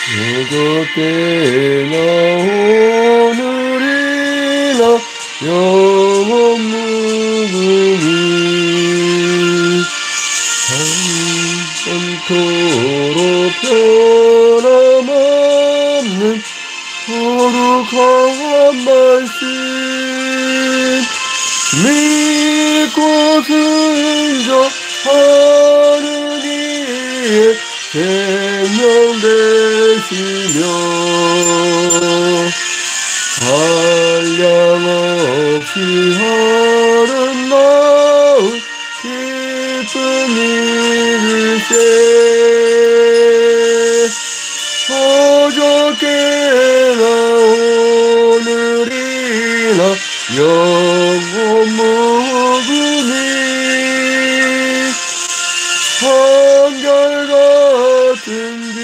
어저께나 오늘이나 영원 무궁히 영원토록 변함없는 거룩한 말씀 믿고 순종하는 이의 생명 되시며 한량없이 아름다운 기쁨 이르세 어저께나 오늘이나 영원 무궁히 한결같은 주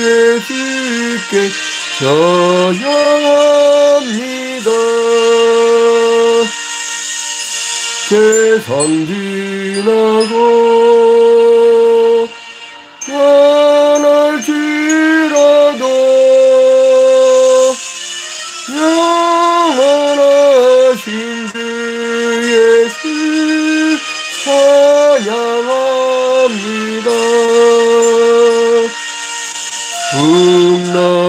예수께 찬양합니다. 세상 지나고 변할지라도 영원하신 주 예수 찬양합니다.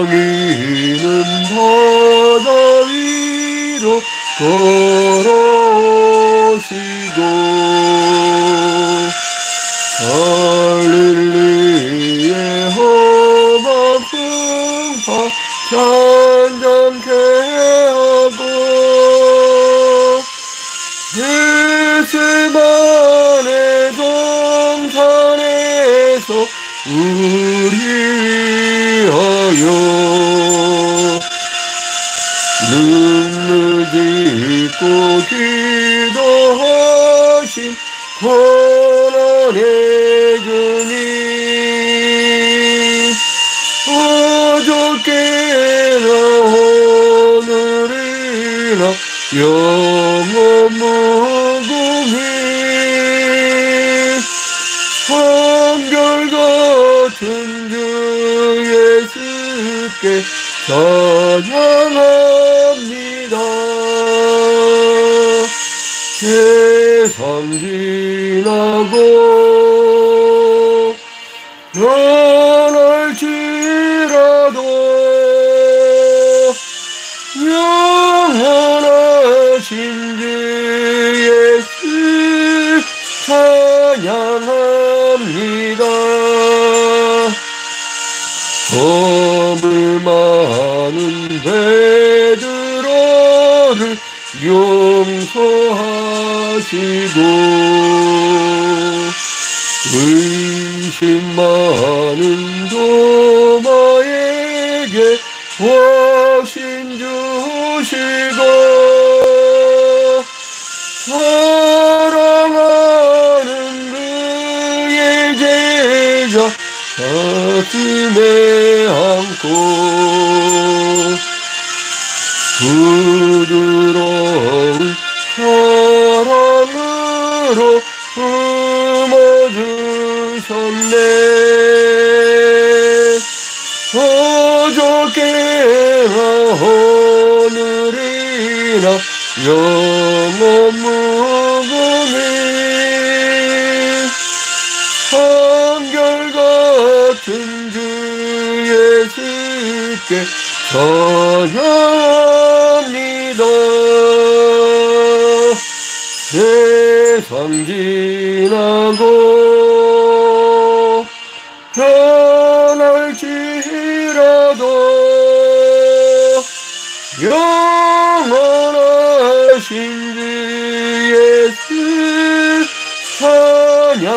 풍랑이는 바다 위로 걸어오시고 갈릴리의 험한 풍파 잔잔케 하고 겟세마네 동산에서 우리 위하여 눈물 짓고 기도하신 고난의 주님 어저께나 오늘이나 영원 무궁히 한결같은 주 예수께 찬양합니다. 세상 지나고 변할지라도 영원하신 주 예수 찬양합니다. 허물 많은 베드로를 용서하시고 의심 많은 도마에게 확신 주시고 사랑하는 그의 제자 가슴에 안고 부드러운 사랑으로 품어주셨네. 어저께나 오늘이나 영원 무궁히 한결같은 주 예수께 찬양합니다. 세상 지나고 변할지라도 영원하신 주 예수 찬양합니다.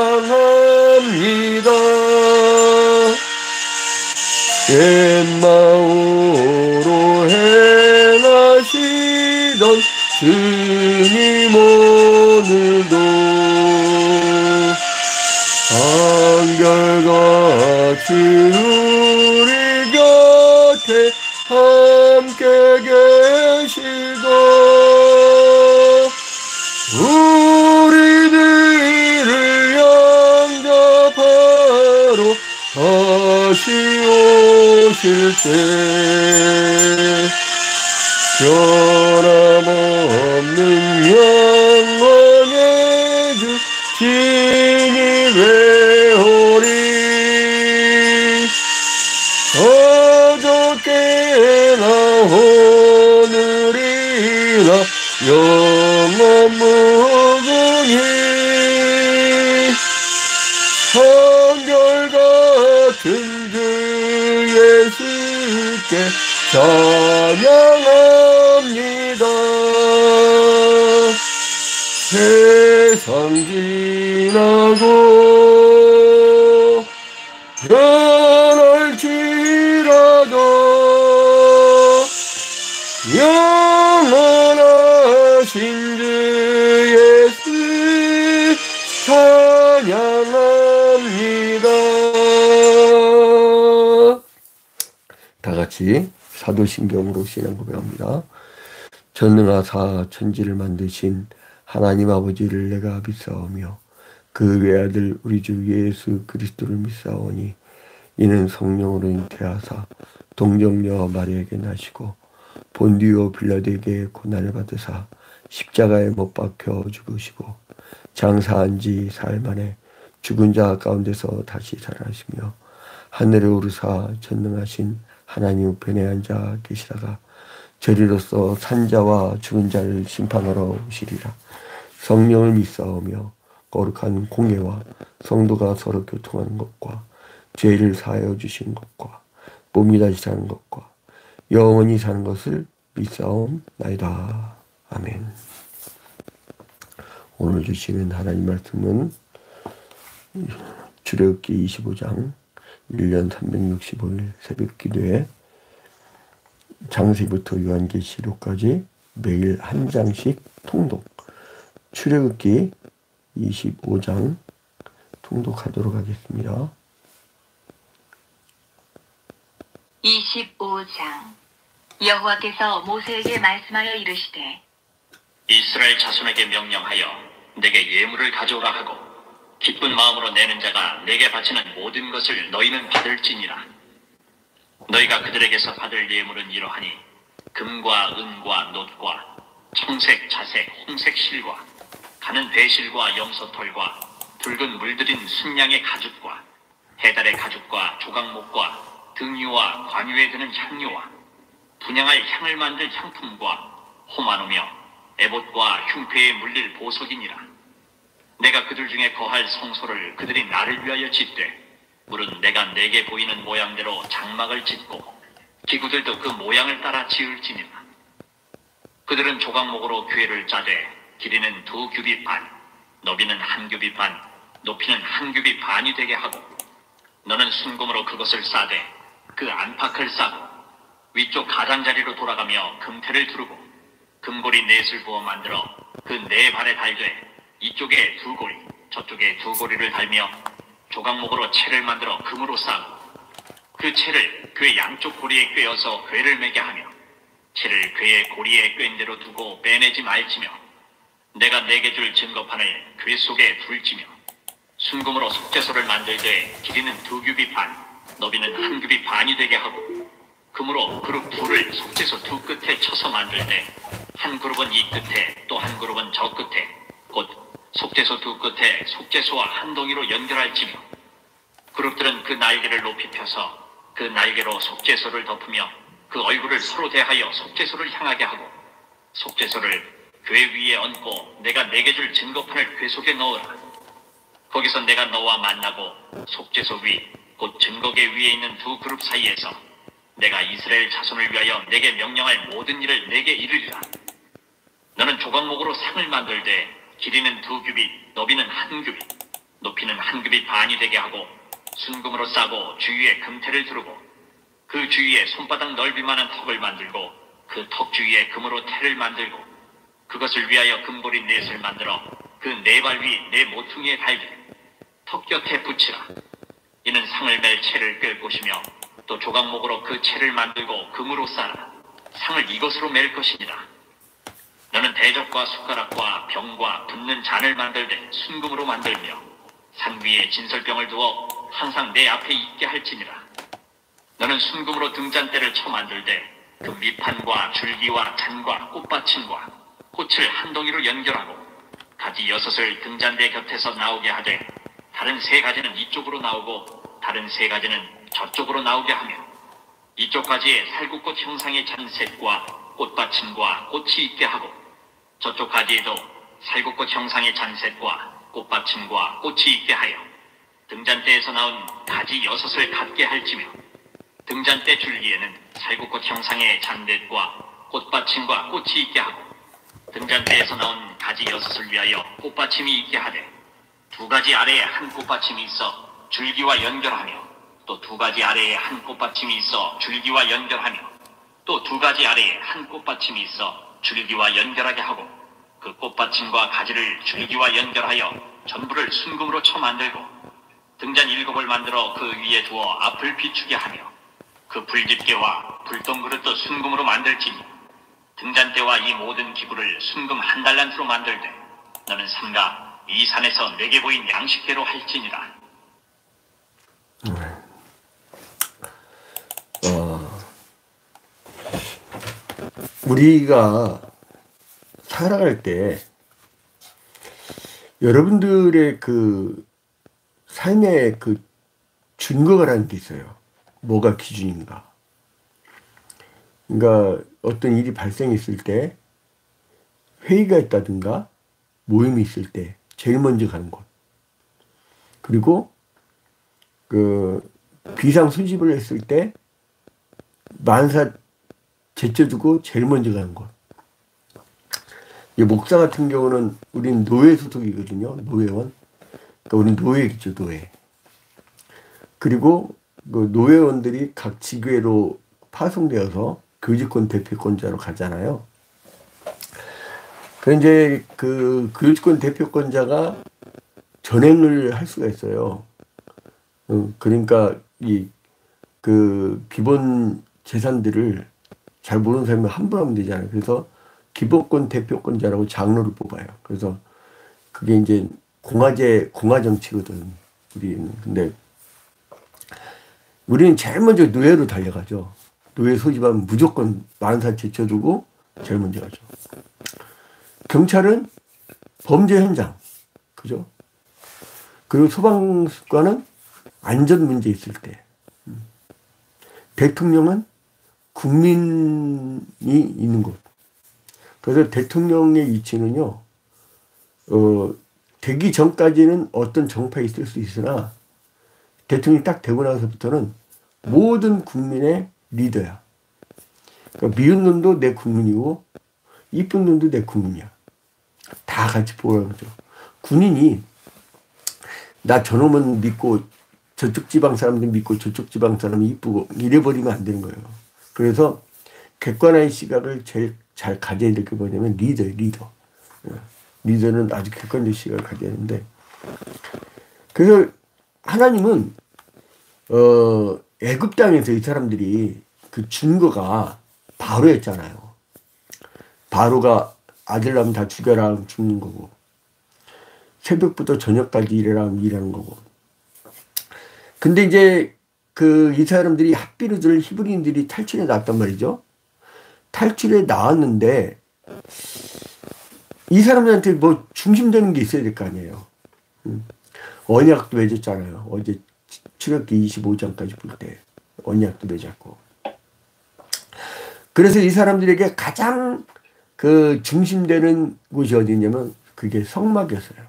옛마음으로 행하시던 주님 오늘도 한결같이 우리 곁에 함께 계시고 우리들을 영접하러 다시 오실 때 변함없는 영원의 주 진이 외오리 어저께나 오늘이나 영원 무궁히 한결같은 그 예수께 찬양합니다. 세상 지나고 변할지라도 영원하신 주 예수 찬양합니다. 다 같이 사도신경으로 신앙 고백합니다. 전능하사 천지를 만드신 하나님 아버지를 내가 믿사오며 그 외아들 우리 주 예수 그리스도를 믿사오니 이는 성령으로 잉태하사 동정녀 마리아에게 나시고 본디오 빌라도에게 고난을 받으사 십자가에 못 박혀 죽으시고 장사한 지 사흘 만에 죽은 자 가운데서 다시 살아나시며 하늘에 오르사 전능하신 하나님 우편에 앉아 계시다가 저리로서 산자와 죽은 자를 심판하러 오시리라. 성령을 믿사오며 거룩한 공예와 성도가 서로 교통하는 것과 죄를 사하여 주신 것과 몸이 다시 사는 것과 영원히 사는 것을 믿사옵나이다. 아멘. 오늘 주시는 하나님 말씀은 출애굽기 25장 1년 365일 새벽 기도에 장세기부터 요한계시록까지 매일 한 장씩 통독, 출애굽기 25장 통독하도록 하겠습니다. 25장. 여호와께서 모세에게 말씀하여 이르시되 이스라엘 자손에게 명령하여 내게 예물을 가져오라 하고 기쁜 마음으로 내는 자가 내게 바치는 모든 것을 너희는 받을지니라. 너희가 그들에게서 받을 예물은 이러하니 금과 은과 놋과 청색, 자색, 홍색 실과 가는 배실과 염소털과 붉은 물들인 순양의 가죽과 해달의 가죽과 조각목과 등유와 관유에 드는 향료와 분향할 향을 만들 향품과 호마노며 에봇과 흉패에 물릴 보석이니라. 내가 그들 중에 거할 성소를 그들이 나를 위하여 짓되 물은 내가 내게 보이는 모양대로 장막을 짓고 기구들도 그 모양을 따라 지을지니라. 그들은 조각목으로 궤를 짜되 길이는 2규빗 반, 너비는 1규빗 반, 높이는 1규빗 반이 되게 하고 너는 순금으로 그것을 싸되 그 안팎을 싸고 위쪽 가장자리로 돌아가며 금태를 두르고 금고리 넷을 부어 만들어 그 네 발에 달되 이쪽에 2고리 저쪽에 2고리를 달며 조각목으로 채를 만들어 금으로 싸고 그 채를 궤 양쪽 고리에 꿰어서 궤를 매게 하며 채를 궤의 고리에 꿰인 대로 두고 빼내지 말지며 내가 내게 줄 증거판을 궤 속에 둘지며 순금으로 속죄소를 만들되 길이는 2규빗 반, 너비는 1규빗 반이 되게 하고 금으로 그룹 둘을 속죄소 두 끝에 쳐서 만들되 한 그룹은 이 끝에 또 한 그룹은 저 끝에 곧 속죄소 두 끝에 속죄소와 한 동이로 연결할지며 그룹들은 그 날개를 높이 펴서 그 날개로 속죄소를 덮으며 그 얼굴을 서로 대하여 속죄소를 향하게 하고 속죄소를 궤 위에 얹고 내가 내게 줄 증거판을 궤 속에 넣으라. 거기서 내가 너와 만나고 속죄소 위 곧 증거궤 위에 있는 두 그룹 사이에서 내가 이스라엘 자손을 위하여 내게 명령할 모든 일을 내게 이르리라. 너는 조각목으로 상을 만들되 길이는 2규빗, 너비는 1규빗, 높이는 1규빗 반이 되게 하고 순금으로 싸고 주위에 금태를 두르고 그 주위에 손바닥 넓이만한 턱을 만들고 그 턱 주위에 금으로 태를 만들고 그것을 위하여 금고리 넷을 만들어 그 네 발 위 네 모퉁이에 달되 턱 곁에 붙이라. 이는 상을 맬 채를 꿰 것이며 또 조각목으로 그 채를 만들고 금으로 싸라. 상을 이것으로 맬 것이니라. 너는 대접과 숟가락과 병과 붓는 잔을 만들되 순금으로 만들며 상 위에 진설병을 두어 항상 내 앞에 있게 할지니라. 너는 순금으로 등잔대를 쳐 만들되 그 밑판과 줄기와 잔과 꽃받침과 꽃을 한 동이로 연결하고 가지 6을 등잔대 곁에서 나오게 하되 다른 3가지는 이쪽으로 나오고 다른 3가지는 저쪽으로 나오게 하며 이쪽 가지에 살구꽃 형상의 잔셋과 꽃받침과 꽃이 있게 하고 저쪽 가지에도 살구꽃 형상의 잔셋과 꽃받침과 꽃이 있게 하여 등잔대에서 나온 가지 6을 갖게 할지며 등잔대 줄기에는 살구꽃 형상의 잔댓과 꽃받침과 꽃이 있게 하고 등잔대에서 나온 가지 6을 위하여 꽃받침이 있게 하되 2가지 아래에 한 꽃받침이 있어 줄기와 연결하며 또 2가지 아래에 한 꽃받침이 있어 줄기와 연결하며 또 2가지 아래에 한 꽃받침이 있어 줄기와 연결하게 하고 그 꽃받침과 가지를 줄기와 연결하여 전부를 순금으로 쳐 만들고 등잔 7을 만들어 그 위에 두어 앞을 비추게 하며 그 불집게와 불똥그릇도 순금으로 만들지니 등잔대와 이 모든 기구를 순금 1달란트로 만들되 너는 삼가 이 산에서 내게 보인 양식대로 할지니라. 우리가 살아갈 때 여러분들의 그 삶의 그 증거가라는 게 있어요. 뭐가 기준인가. 그러니까 어떤 일이 발생했을 때 회의가 있다든가 모임이 있을 때 제일 먼저 가는 곳. 그리고 그 비상 수집을 했을 때 만사 제쳐두고 제일 먼저 가는 곳. 이 목사 같은 경우는 우린 노예 소속이거든요. 노예원. 그러니까 우린 노예겠죠, 노예. 그리고 그 노예원들이 각 지교회로 파송되어서 교직권 대표권자로 가잖아요. 그 이제 그 교직권 대표권자가 전행을 할 수가 있어요. 그러니까 이 그 기본 재산들을 잘 모르는 사람이 함부로 하면 되잖아요. 그래서 기본권 대표권자라고 장로를 뽑아요. 그래서 그게 이제 공화 정치거든. 우리는. 근데 우리는 제일 먼저 노예로 달려가죠. 노예 소집하면 무조건 만사 제쳐두고 제일 먼저 가죠. 경찰은 범죄 현장, 그죠? 그리고 소방관은 안전 문제 있을 때. 대통령은 국민이 있는 곳. 그래서 대통령의 위치는요, 되기 전까지는 어떤 정파에 있을 수 있으나 대통령이 딱 되고 나서부터는 모든 국민의 리더야. 그러니까 미운 놈도 내 국민이고 이쁜 놈도 내 국민이야. 다 같이 보라는 거죠. 군인이 나 저놈은 믿고 저쪽 지방 사람들 믿고 저쪽 지방 사람이 이쁘고 이래버리면 안 되는 거예요. 그래서 객관화의 시각을 제일 잘 가져야 될 게 뭐냐면 리더예요, 리더. 리더는 아주 객관적 시각을 가져야 하는데, 그래서 하나님은 애굽 땅에서 이 사람들이 그 증거가 바로였잖아요. 바로가 아들 낳으면 다 죽여라 하면 죽는 거고, 새벽부터 저녁까지 일해라 하면 일하는 거고. 근데 이제 이 사람들이 핫비르들 히브리인들이 탈출해 나왔단 말이죠. 탈출해 나왔는데 이 사람들한테 뭐 중심되는 게 있어야 될 거 아니에요. 언약도 맺었잖아요. 어제 출애굽기 25장까지 볼 때 언약도 맺었고. 그래서 이 사람들에게 가장 그 중심되는 곳이 어디냐면 그게 성막이었어요.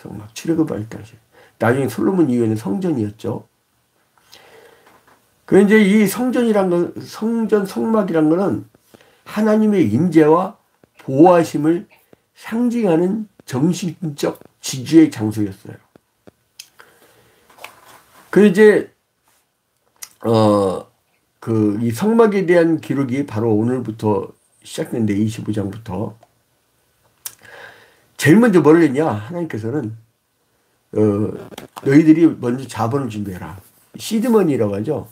성막. 출애굽할 때. 나중에 솔로몬 이후에는 성전이었죠. 그 이제 이 성막이란 거는 하나님의 임재와 보호하심을 상징하는 정신적 지주의 장소였어요. 그 이제 이 성막에 대한 기록이 바로 오늘부터 시작된데 25장부터 제일 먼저 뭘 했냐? 하나님께서는 너희들이 먼저 자본을 준비해라. 시드머니라고 하죠.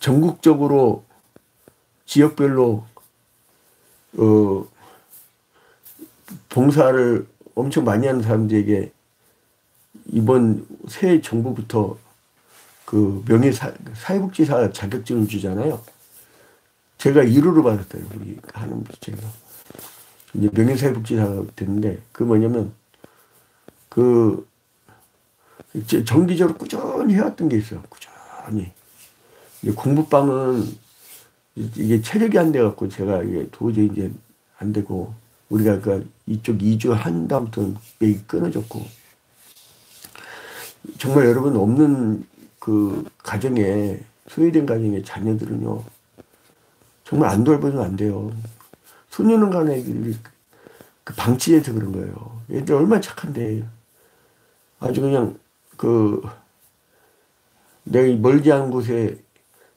전국적으로 지역별로 봉사를 엄청 많이 하는 사람들에게 이번 새 정부부터 그 사회복지사 자격증을 주잖아요. 제가 1호로 받았어요. 우리 하는 제가. 이제 명예사회복지사가 됐는데, 그 뭐냐면, 그, 정기적으로 꾸준히 해왔던 게 있어요. 꾸준히. 공부방은 이게 체력이 안 돼갖고 제가 이게 도저히 이제 안 되고, 우리가 그 이쪽 2주 한 다음부터 매일 끊어졌고, 정말 여러분 없는 그 가정에, 소외된 가정의 자녀들은요, 정말 안 돌보면 안 돼요. 소년원간에 그 방치해서 그런 거예요. 얘들 얼마나 착한데. 아주 그냥 내가 멀지 않은 곳에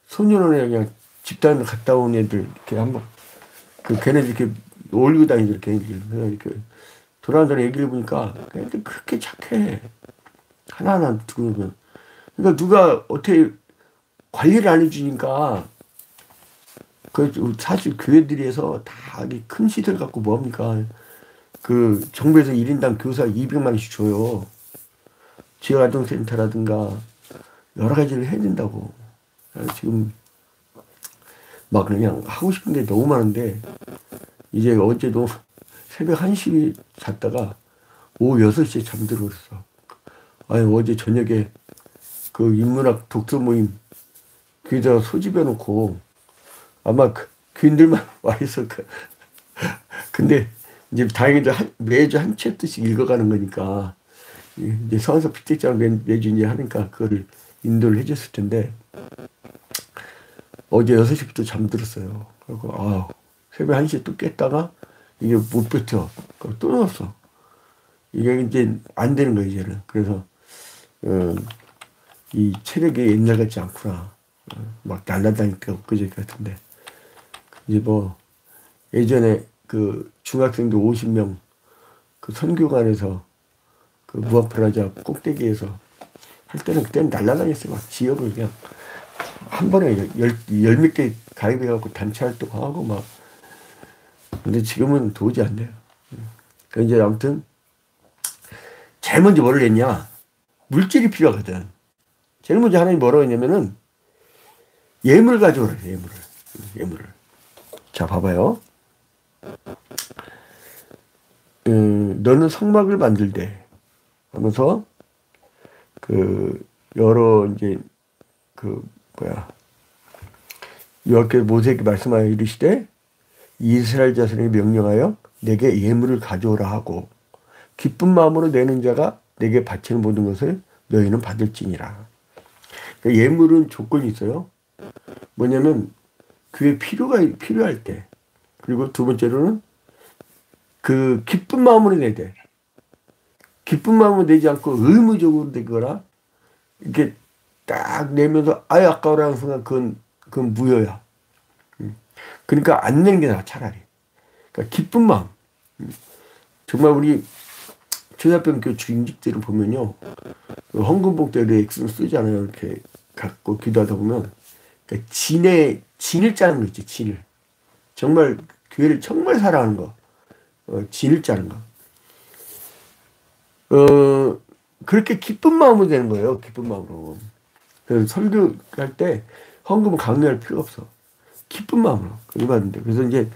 소년원에 그냥 집단을 갔다 온 애들 이렇게 한번 걔네들 이렇게 올리고 다니죠. 걔네들. 이렇게 돌아다니는 애기를 보니까 걔네들 그렇게 착해. 하나하나 두고 보면. 그러니까 누가 어떻게 관리를 안 해주니까 사실 교회들에서 다 큰 시설 갖고 뭐합니까? 그 정부에서 1인당 교사 200만 원씩 줘요. 지역아동센터라든가 여러 가지를 해야 된다고. 지금 막 그냥 하고 싶은 게 너무 많은데 이제 어제도 새벽 1시에 잤다가 오후 6시에 잠들었어. 아니 어제 저녁에 그 인문학 독서 모임 귀에다가 소집해 놓고 아마 귀인들만 와 있을 거야. 근데 이제 다행히도 매주 한 챕터씩 읽어가는 거니까 이제 서원석 피택자를 매주 이제 하니까 그거를 인도를 해줬을 텐데 어제 6시부터 잠들었어요. 그리고 새벽 1시에 또 깼다가 이게 못 버텨. 또 넣었어. 이게 이제 안 되는 거예요, 이제는. 그래서 이 체력이 옛날 같지 않구나. 막 날라다니까 엊그제 같은데. 이제 뭐 예전에 그 중학생들 50명 그 선교관에서 그 무아프라자 꼭대기에서 할 때는 그때는 날라다녔어요. 막 지역을 그냥 한 번에 열 몇 개 가입해갖고 단체 활동하고 막. 근데 지금은 도저히 안 돼요. 그러니까 이제 아무튼 제일 먼저 뭐를 했냐? 물질이 필요하거든. 제일 먼저 하나님이 뭐라고 했냐면은 예물을 가져오라. 예물을. 자, 봐봐요. 너는 성막을 만들되 하면서 여러 이제 여호와께서 모세에게 말씀하여 이르시되 이스라엘 자손에게 명령하여 내게 예물을 가져오라 하고 기쁜 마음으로 내는 자가 내게 바치는 모든 것을 너희는 받을지니라. 그러니까 예물은 조건이 있어요. 뭐냐면 그게 필요할 때. 그리고 두 번째로는 그 기쁜 마음으로 내야 돼. 기쁜 마음으로 내지 않고 의무적으로 내거나 이렇게 딱 내면서 아까워라는 순간 그건 무효야. 그러니까 안 내는 게 나아 차라리. 그러니까 기쁜 마음. 정말 우리 초등학교 주임직들을 보면요. 헌금복 때도 액수를 쓰잖아요. 이렇게 갖고 기도하다 보면 그러니까 진을 짜는 거 있지. 진을. 정말 교회를 정말 사랑하는 거. 진을 짜는 거. 그렇게 기쁜 마음으로 되는 거예요. 기쁜 마음으로. 그래서 설교할 때 헌금을 강요할 필요가 없어. 기쁜 마음으로. 그게 받는데.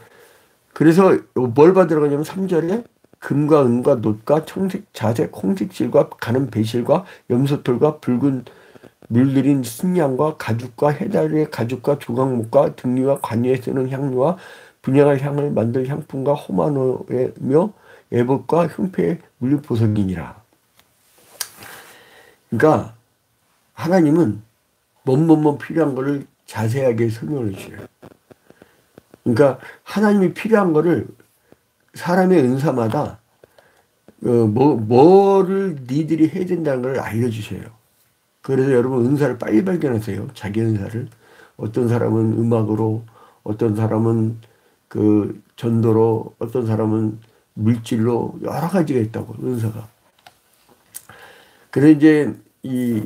그래서 뭘 받으러 가냐면 3절에 금과 은과 놋과 청색 자색 홍색실과 가는 배실과 염소털과 붉은 물들인 순양과 가죽과 해달의 가죽과 조각목과 등류와 관유에 쓰는 향료와 분양할 향을 만들 향품과 호마노며 애복과 흉패의 물보석이니라. 그러니까 하나님은 뭐뭐뭐 필요한 거를 자세하게 설명해 주셔요. 그러니까 하나님이 필요한 거를 사람의 은사마다 뭐를 니들이 해야 된다는 걸 알려주셔요. 그래서 여러분 은사를 빨리 발견하세요. 자기 은사를. 어떤 사람은 음악으로, 어떤 사람은 그 전도로, 어떤 사람은 물질로 여러 가지가 있다고 은사가. 그래서 이제 이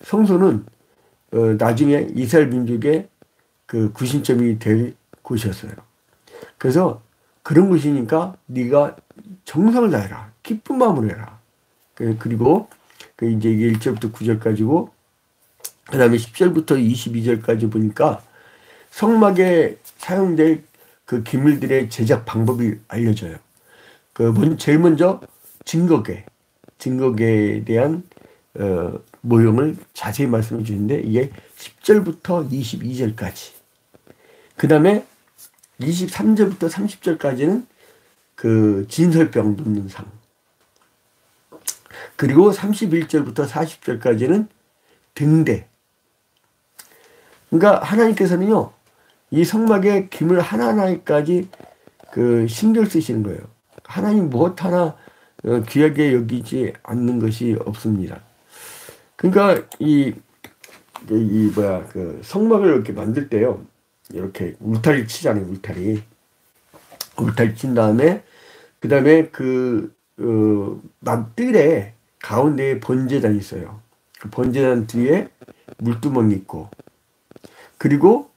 성소는 나중에 이스라엘 민족의 그 구심점이 될 곳이었어요. 그래서 그런 곳이니까 네가 정성을 다해라. 기쁜 마음으로 해라. 그리고 이제 1절부터 9절까지고 그 다음에 10절부터 22절까지 보니까 성막에 사용될 그 기물들의 제작 방법이 알려져요. 제일 먼저 증거계에 대한 모형을 자세히 말씀해 주는데 이게 10절부터 22절까지. 그 다음에 23절부터 30절까지는 그 진설병 놓는 상. 그리고 31절부터 40절까지는 등대. 그러니까 하나님께서는요, 이 성막의 기물 하나하나까지 그 신경 쓰시는 거예요. 하나님 무엇 하나 귀하게 여기지 않는 것이 없습니다. 그러니까 그 성막을 이렇게 만들 때요, 이렇게 울타리 치잖아요, 울타리 친 다음에, 그 다음에 뜰에 가운데에 번제단이 있어요. 그 번제단 뒤에 물두멍이 있고, 그리고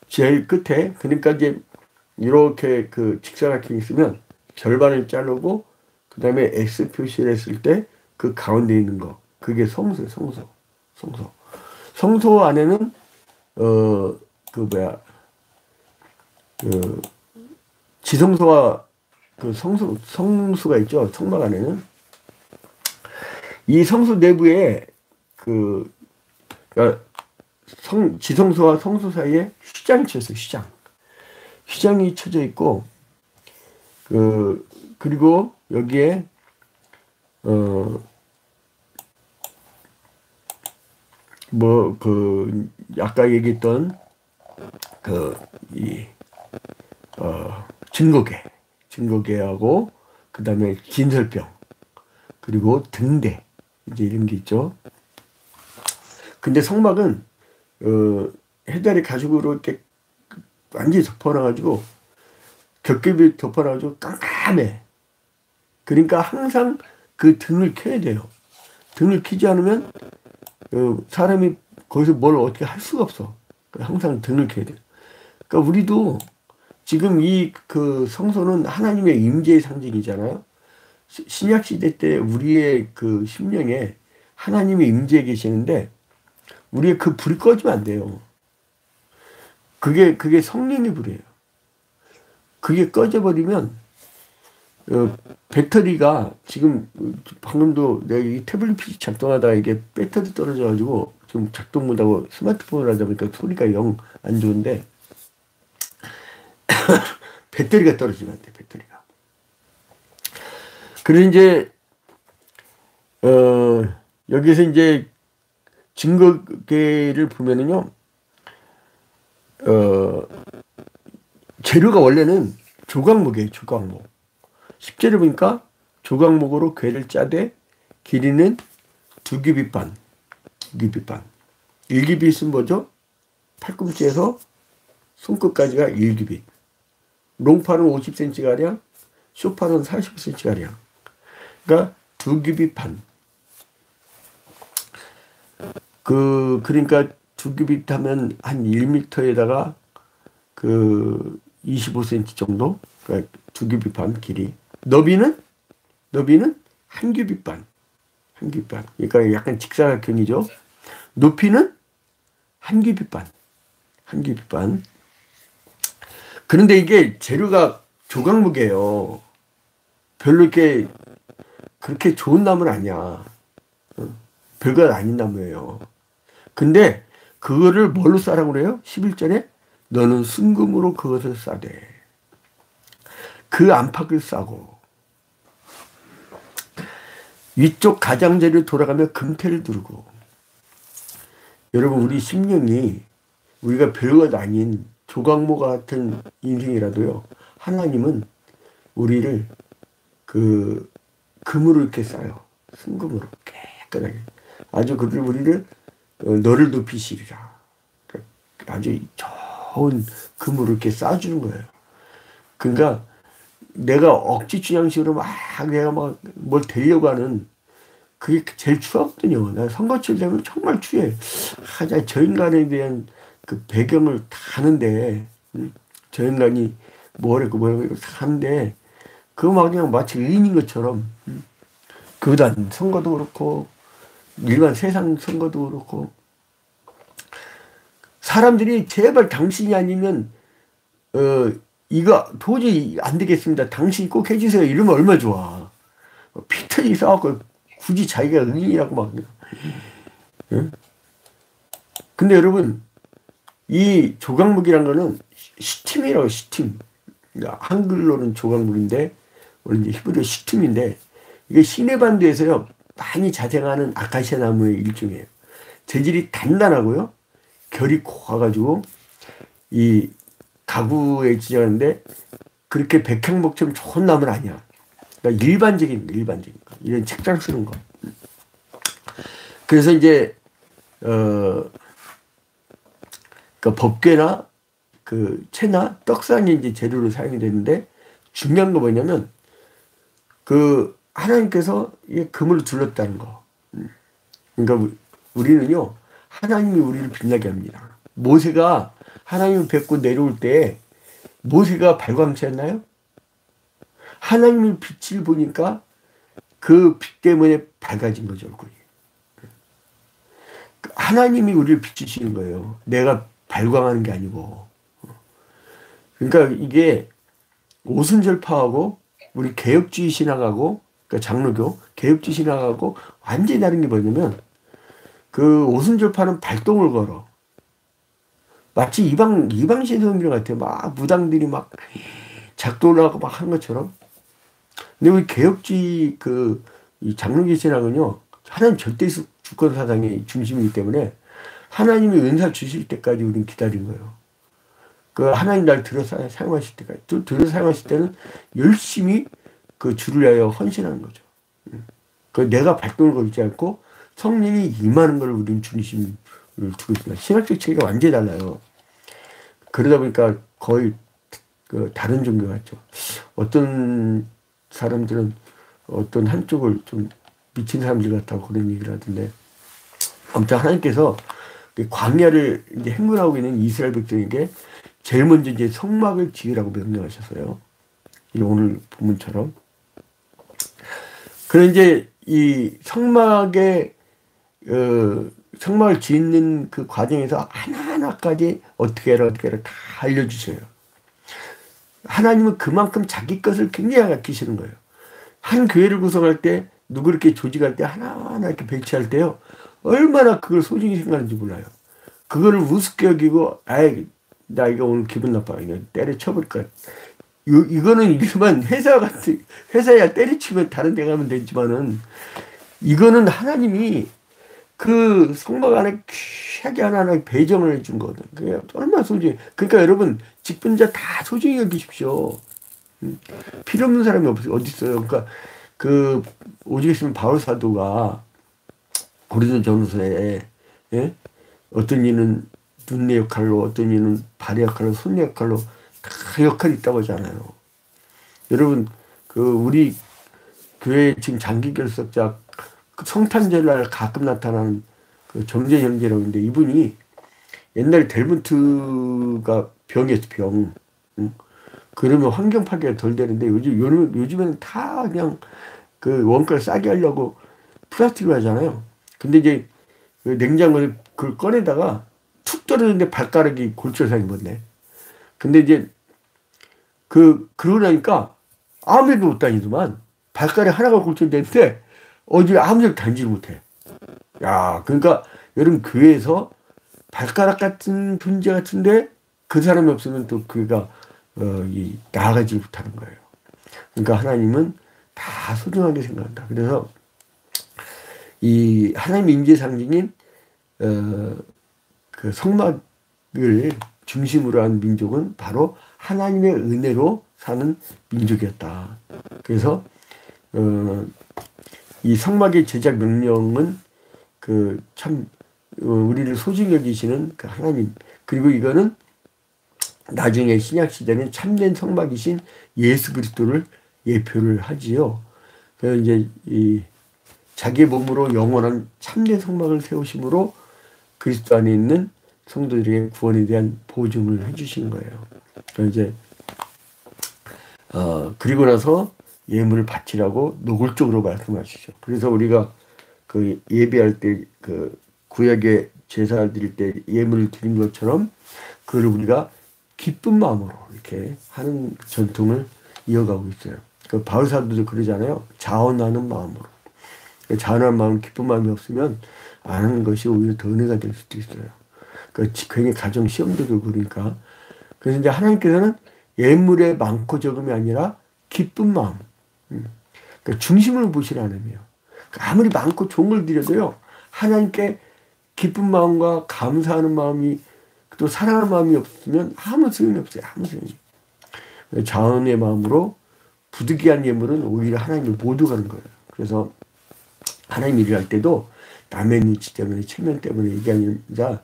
제일 끝에, 그러니까 이제 이렇게 직사각형이 있으면 절반을 자르고, 그 다음에 X 표시를 했을 때 그 가운데 있는 거, 그게 성소예요, 성소. 성소 안에는, 지성소와 성수가 있죠. 성막 안에는. 이 성수 내부에 그러니까 지성소와 성소 사이에 휘장이 쳐있어요. 휘장이 쳐져 있고, 그리고 여기에, 아까 얘기했던, 증거계하고, 그 다음에 진설병, 그리고 등대, 이제 이런 게 있죠. 근데 성막은, 해다리 가죽으로 이렇게 완전히 덮어놔가지고, 겹겹이 덮어놔가지고 깜깜해. 그러니까 항상 그 등을 켜야 돼요. 등을 켜지 않으면, 사람이 거기서 뭘 어떻게 할 수가 없어. 항상 등을 켜야 돼요. 그러니까 우리도 지금 성소는 하나님의 임재의 상징이잖아요. 신약 시대 때 우리의 그 심령에 하나님의 임재에 계시는데 우리의 그 불이 꺼지면 안 돼요. 그게 성령의 불이에요. 그게 꺼져버리면 배터리가 지금 방금도 내가 이 태블릿 PC 작동하다가 이게 배터리 떨어져가지고 지금 작동 못하고 스마트폰을 하다 보니까 소리가 영 안 좋은데 배터리가 떨어지면 안 돼, 배터리가. 그래서 이제, 여기서 이제 증거계를 보면은요, 재료가 원래는 조각목이에요, 조각목. 10절에 보니까 조각목으로 궤를 짜되 길이는 2규빗반. 1규빗은 뭐죠? 팔꿈치에서 손끝까지가 1규빗. 롱팔은 50cm가량, 쇼팔은 40cm가량. 그러니까 2규빗반. 그러니까 2규빗 하면 한 1m에다가 25cm 정도? 그러니까 2규빗반 길이. 너비는 1규빗반. 그러니까 약간 직사각형이죠. 높이는 1규빗반. 그런데 이게 재료가 조각목이에요. 별로 이렇게 그렇게 좋은 나무는 아니야. 별거 아닌 나무예요. 근데 그거를 뭘로 싸라고 그래요? 11절에 너는 순금으로 그것을 싸되 그 안팎을 싸고 위쪽 가장자리로 돌아가며 금태를 두르고. 여러분, 우리 심령이 우리가 별것 아닌 조각모 같은 인생이라도요, 하나님은 우리를 금으로 이렇게 싸요. 순금으로 깨끗하게. 아주 우리를 너를 높이시리라. 아주 좋은 금으로 이렇게 싸주는 거예요. 그러니까 내가 억지 주양식으로 내가 뭘 되려고 하는 그게 제일 추하거든요. 나 선거칠 되면 정말 추해. 저 인간에 대한 그 배경을 다 아는데, 저 인간이 뭐랬고 다 아는데, 그거 그냥 마치 의인인 것처럼, 그보다 선거도 그렇고, 일반 세상 선거도 그렇고 사람들이 제발 당신이 아니면 이거 도저히 안 되겠습니다. 당신이 꼭 해주세요. 이러면 얼마나 좋아. 피 터지게 싸웠고 굳이 자기가 의인이라고 막. 응? 근데 여러분 이 조각목이란 거는 시팀이라고 시팀. 한글로는 조각목인데 오늘 이제 히브리어 시팀인데 이게 시내반도에서요 많이 자생하는 아카시아 나무의 일종이에요. 재질이 단단하고요. 결이 고와가지고 이 가구에 지정하는데 그렇게 백향목처럼 좋은 나무는 아니야. 그러니까 일반적인 거. 이런 책장 쓰는 거. 그래서 이제 그 법궤나 그 채나 떡상이 이제 재료로 사용이 되는데 중요한 거 뭐냐면 그 하나님께서 이게 금을 둘렀다는 거. 그러니까 우리는요 하나님이 우리를 빛나게 합니다. 모세가 하나님을 뵙고 내려올 때 모세가 발광체였나요? 하나님의 빛을 보니까 그 빛 때문에 밝아진 거죠, 얼굴이. 하나님이 우리를 비추시는 거예요. 내가 발광하는 게 아니고. 그러니까 이게 오순절파하고 우리 개혁주의 신학하고 그러니까 장로교 개혁주의 신학하고 완전히 다른 게 뭐냐면 그 오순절파는 발동을 걸어. 마치 이방신 성경 같아요. 막 무당들이 막 작동을 하고 막 하는 것처럼. 근데 우리 개혁주의 이 장로교 신학은요 하나님 절대 주권 사상의 중심이기 때문에 하나님이 은사 주실 때까지 우리는 기다린 거예요. 그 하나님 날 들어 사용하실 때까지 들어 사용하실 때는 열심히 그 주를 위하여 헌신하는 거죠. 그 내가 발동을 걸지 않고 성령이 임하는 걸 우리는 중심을 두고 있습니다. 신학적 체계가 완전히 달라요. 그러다 보니까 거의 그 다른 종교 같죠. 어떤 사람들은 어떤 한쪽을 좀 미친 사람들 같다고 그런 얘기를 하던데 아무튼 하나님께서 광야를 이제 행군하고 있는 이스라엘 백성에게 제일 먼저 이제 성막을 지으라고 명령하셨어요. 이 오늘 본문처럼. 그런 이제 이 성막을 짓는 그 과정에서 하나하나까지 어떻게 해라 다 알려주셔요. 하나님은 그만큼 자기 것을 굉장히 아끼시는 거예요. 한 교회를 구성할 때 누구 이렇게 조직할 때 하나하나 이렇게 배치할 때요. 얼마나 그걸 소중히 생각하는지 몰라요. 그거를 우습게 여기고 아이 나 이거 오늘 기분 나빠 이거 때려쳐버릴 거야. 이거는 이만 회사야 때려치면 다른 데 가면 되지만은 이거는 하나님이 그 성막 안에 귀하게 하나하나 배정을 해준 거거든. 그게 얼마나 소중해. 그러니까 여러분 직분자 다 소중히 여기십시오. 필요 없는 사람이 어디 있어요. 그러니까 그 오직 있으면 바울 사도가 고린도 전서에 예? 어떤 이는 눈의 역할로 어떤 이는 발의 역할로 손의 역할로 다 역할이 있다고 하잖아요. 여러분 그 우리 교회 지금 장기 결석자 성탄절날 가끔 나타나는 그 정재 형제라고 있는데 이분이 옛날에 델몬트가 병이었어 병. 응? 그러면 환경 파괴가 덜 되는데 요즘에는 다 그냥 그 원가를 싸게 하려고 플라스틱으로 하잖아요. 근데 이제 그 냉장고에 그걸 꺼내다가 툭 떨어졌는데 발가락이 골절상이 뭔데. 근데 이제 그러고 나니까 아무 데도 못 다니더만 발가락 하나가 골절됐는데 어디 아무 데도 다니지를 못해. 야, 그러니까 여러분 교회에서 발가락 같은 존재 같은데 그 사람이 없으면 또 교회가 나아가지 못하는 거예요. 그러니까 하나님은 다 소중하게 생각한다. 그래서 이 하나님의 임재 상징인 그 성막을 중심으로 한 민족은 바로 하나님의 은혜로 사는 민족이었다. 그래서 이 성막의 제작 명령은 그 참 우리를 소중히 여기시는 그 하나님, 그리고 이거는 나중에 신약 시대는 참된 성막이신 예수 그리스도를 예표를 하지요. 그래서 이제 이 자기 몸으로 영원한 참된 성막을 세우심으로 그리스도 안에 있는 성도들에게 구원에 대한 보증을 해주신 거예요. 그래서 이제 그리고 나서 예물을 바치라고 노골적으로 말씀하시죠. 그래서 우리가 그 예배할 때 그 구약의 제사를 드릴 때 예물을 드린 것처럼 그걸 우리가 기쁜 마음으로 이렇게 하는 전통을 이어가고 있어요. 그 바울 사도도 그러잖아요. 자원하는 마음으로. 자원하는 마음, 기쁜 마음이 없으면 안 하는 것이 오히려 더 은혜가 될 수도 있어요. 그 괜히 가정 시험도 그러니까. 그래서 이제 하나님께서는 예물의 많고 적음이 아니라 기쁜 마음. 그 중심을 보시라는 의미예요. 아무리 많고 좋은 걸 드려도요. 하나님께 기쁜 마음과 감사하는 마음이 또 사랑하는 마음이 없으면 아무 소용이 없어요. 아무 소용이. 자원의 마음으로 부득이한 예물은 오히려 하나님을 못 오가는 거예요. 그래서 하나님 일을 할 때도 남의 눈치 때문에 체면 때문에 얘기하는 자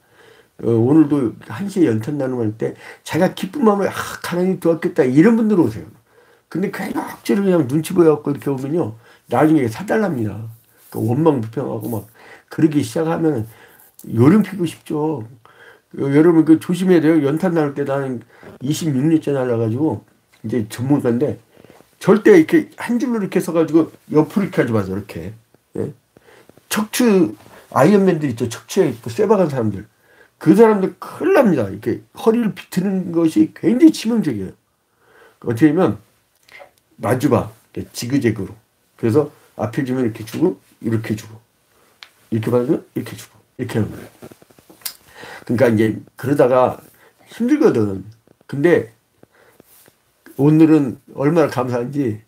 오늘도 1시에 연탄 나눔할 때 자기가 기쁜 마음을 하나님 도왔겠다 이런 분들 오세요. 근데 그냥 억지로 그냥 눈치 보여갖고 이렇게 오면요 나중에 사달랍니다. 그러니까 원망 불평하고 막 그러기 시작하면 요령 피고 싶죠. 여러분 그 조심해야 돼요. 연탄 나눌 때 나는 26년째 날라가지고 이제 전문가인데 절대 이렇게 한 줄로 이렇게 서가지고 옆으로 이렇게 하지 마세요. 이렇게 예? 척추 아이언맨들 있죠. 척추에 있고 쇠박한 사람들 그 사람들 큰일 납니다. 이렇게 허리를 비트는 것이 굉장히 치명적이에요. 어떻게 하면 마주봐 지그재그로 그래서 앞에 주면 이렇게 주고 이렇게 주고 이렇게 받으면 이렇게 주고 이렇게 하는 거예요. 그러니까 이제 그러다가 힘들거든. 근데 오늘은 얼마나 감사한지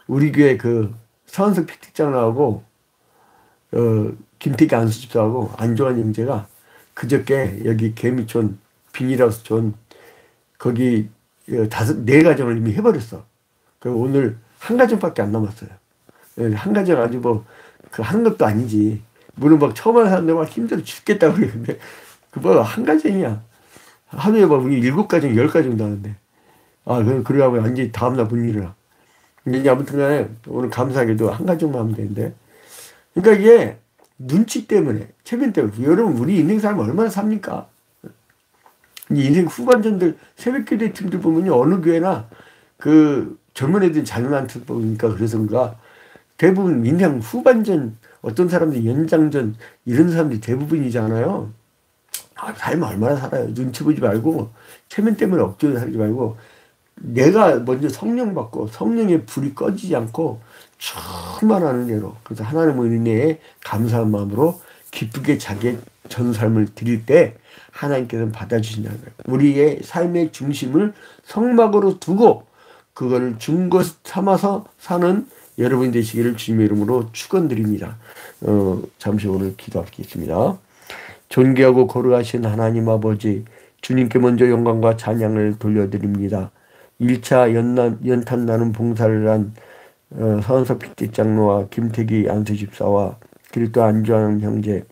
우리 교회 그 서한석 픽틱장 나오고 김태기 안수집사하고 안조한 형제가 그저께 여기 개미촌 비닐하우스촌 거기 4가정을 이미 해버렸어. 그리고 오늘 한 가정밖에 안 남았어요. 한 가정 아주 뭐 그 하는 것도 아니지. 물론 막 처음 하는 사람들 막 힘들어 죽겠다고 그러는데 그 뭐 한 가정이야. 하루에 막 우리 7가정 10가정도 하는데 그래가지고 완전히 다음날 못 일어나. 근데 이제 아무튼 간에 오늘 감사하게도 한 가정만 하면 되는데 그러니까 이게 눈치 때문에 체면 때문에 여러분 우리 인생 삶 얼마나 삽니까? 인생 후반전들 새벽기도회 팀들 보면요 어느 교회나 그 젊은 애들 자녀한테 보니까 그래서 그런가 대부분 인생 후반전 어떤 사람들이 연장전 이런 사람들이 대부분이잖아요. 삶 얼마나 살아요. 눈치 보지 말고 체면 때문에 억지로 살지 말고 내가 먼저 성령 받고 성령의 불이 꺼지지 않고 충만한 은혜로 그래서 하나님의 은혜에 감사한 마음으로 기쁘게 자기의 전 삶을 드릴 때 하나님께서는 받아주신다는 거예요. 우리의 삶의 중심을 성막으로 두고 그거를 중것 삼아서 사는 여러분 되시기를 주님의 이름으로 축원드립니다. 잠시 오늘 기도하겠습니다. 존귀하고 거룩하신 하나님 아버지 주님께 먼저 영광과 찬양을 돌려드립니다. 1차 연탄 나눔 봉사를 한 서한석 픽틱 장로와 김태기 안수집사와 그리고 또 안주환 형제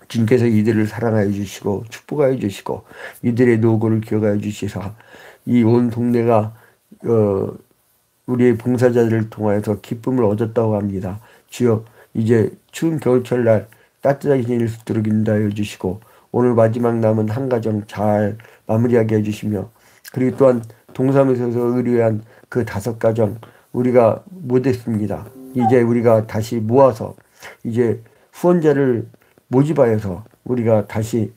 주님께서 이들을 사랑하여 주시고 축복하여 주시고 이들의 노고를 기억하여 주시사 이 온 동네가 우리의 봉사자들을 통하여서 기쁨을 얻었다고 합니다. 주여 이제 추운 겨울철날 따뜻하게 지낼 수 있도록 인도하여 주시고 오늘 마지막 남은 한 가정 잘 마무리하게 해주시며 그리고 또한 동사무소에서 의뢰한 그 5가정 우리가 못했습니다. 이제 우리가 다시 모아서 이제 후원자를 모집하여서 우리가 다시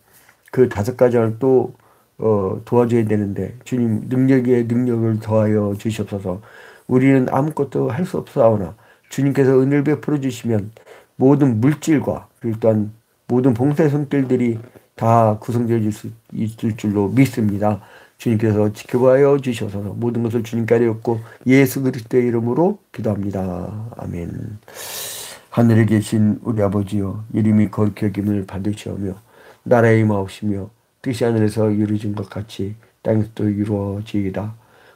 그 5가정을 또 도와줘야 되는데 주님 능력에 능력을 더하여 주시옵소서. 우리는 아무것도 할 수 없사오나 주님께서 은혜를 베풀어 주시면 모든 물질과 그리고 또한 모든 봉사의 손길들이 다 구성되어 수 있을 줄로 믿습니다. 주님께서 지켜봐여 주셔서 모든 것을 주님께 아뢰었고 예수 그리스도의 이름으로 기도합니다. 아멘. 하늘에 계신 우리 아버지여 이름이 거룩히 여김을 받으시오며 나라의 임하옵시며 뜻이 하늘에서 이루어진 것 같이 땅에서도 이루어지이다.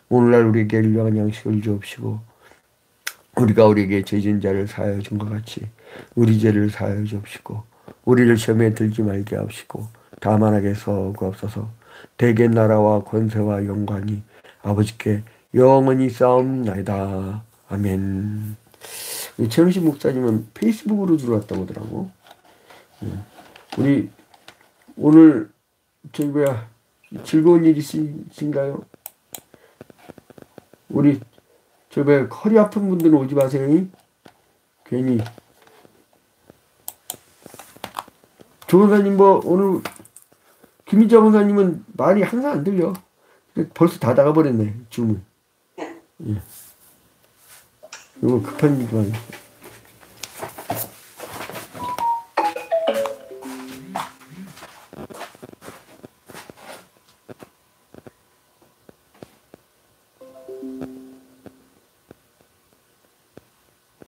오늘날 우리에게 일용할 양식을 주옵시고 우리가 우리에게 죄진 자를 사하여 준 것 같이 우리 죄를 사하여 주옵시고 우리를 시험에 들지 말게 하옵시고 다만 악에서 구하옵소서. 대개 나라와 권세와 영광이 아버지께 영원히 싸움나이다. 아멘. 최현식 목사님은 페이스북으로 들어왔다고 하더라고. 우리 오늘 즐거운 일 있으신가요? 우리 허리 아픈 분들은 오지 마세요. 괜히. 조원사님 뭐 오늘 김희자 원사님은 말이 항상 안 들려. 벌써 다 나가버렸네 주문. 예. 이거 급한 일만.